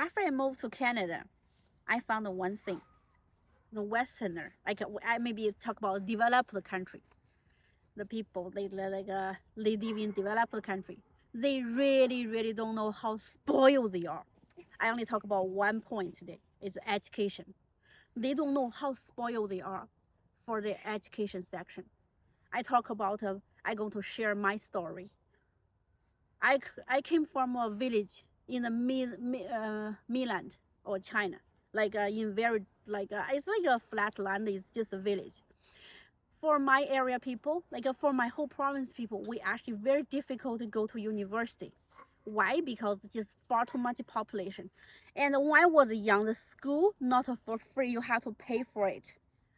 after I moved to Canada, I found one thing. The Westerner, like I maybe talk about developed country, the people they live in developed country. They really don't know how spoiled they are. I only talk about one point today. It's education. They don't know how spoiled they are for the education section. I talk about. I going to share my story. I came from a village in the mainland or China, like in very it's like a flat land. It's just a village. For my area people, like for my whole province people, we actually very difficult to go to university. Why? Because it's just far too much population. And when I was young, the school not for free. You have to pay for it.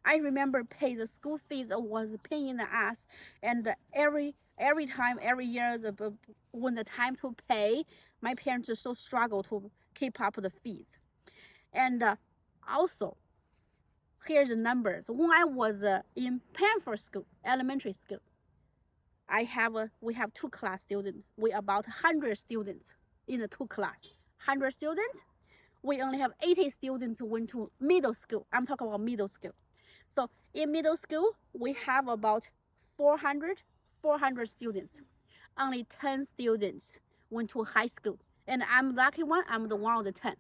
I remember pay the school fees was a pain in the ass, and every time every year when the time to pay, my parents just so struggle to keep up the fees. And also here's the numbers. When I was in Pamford School, elementary school, we have two class students. We about 100 students in the two class. 100 students. We only have 80 students who went to middle school. I'm talking about middle school. So in middle school, we have about 400 students. Only 10 students went to high school. And I'm lucky one, I'm the one of the 10.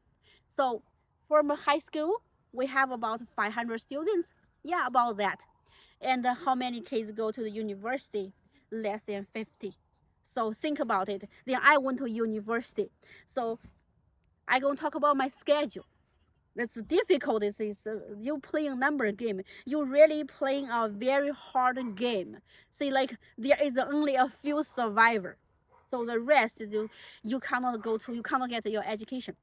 So from high school, we have about 500 students. Yeah, about that. And how many kids go to the university? Less than 50. So think about it. Then I went to university. So I gonna talk about my schedule. That's difficult. Is you playing number game. You really playing a very hard game. See, like there is only a few survivor. So the rest is you cannot go to. You cannot get your education.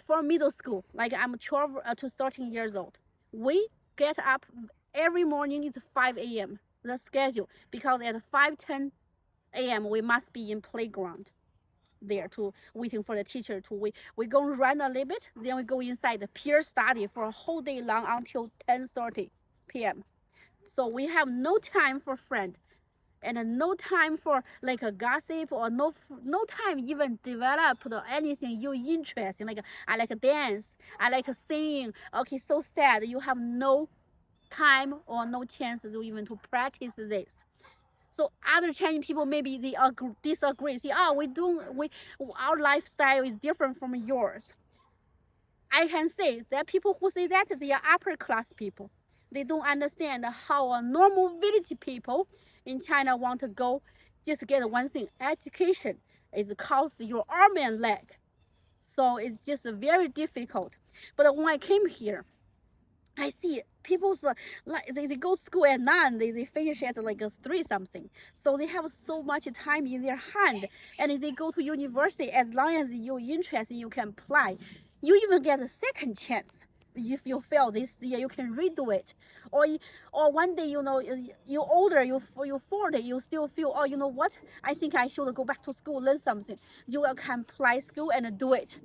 For middle school, like I'm 12 to 13 years old, we get up every morning. It's 5 a.m. the schedule, because at 5:10 a.m. we must be in playground there to waiting for the teacher to wait. We go run a little bit, then we go inside the peer study for a whole day long until 10:30 p.m. So we have no time for friend, and no time for like a gossip, or no time even develop anything you interest in. Like I like a dance, I like singing. Okay, so sad you have no time or no chance to even to practice this. So other Chinese people maybe they disagree. See, oh, we our lifestyle is different from yours. I can say that people who say that they are upper class people. They don't understand how a normal village people in China want to go. Just get one thing: education is cost your arm and leg. So it's just very difficult. But when I came here, I see people's like they go to school at 9, they finish at like 3 something. So they have so much time in their hand, and they go to university. As long as you're interested, you can apply. You even get a second chance. If you fail this year, you can redo it. Or or one day, you older, you 40, you still feel, oh, you know what? I think I should go back to school, learn something. You can apply school and do it.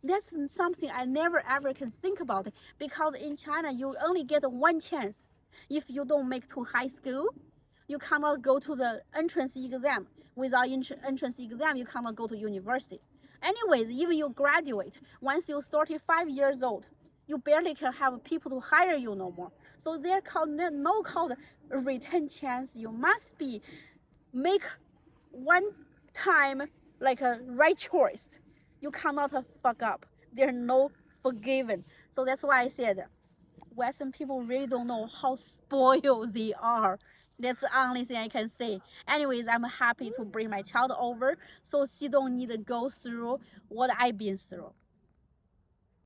That's something I never ever can think about, because in China you only get one chance. If you don't make to high school, you cannot go to the entrance exam. Without entrance exam, you cannot go to university. Anyways, even you graduate, once you're 35 years old, you barely can have people to hire you no more. So they're called no called return chance. You must be make one time like a right choice. You cannot fuck up. There's no forgiven. So that's why I said Western people really don't know how spoiled they are. That's the only thing I can say. Anyways, I'm happy to bring my child over so she don't need to go through what I've been through.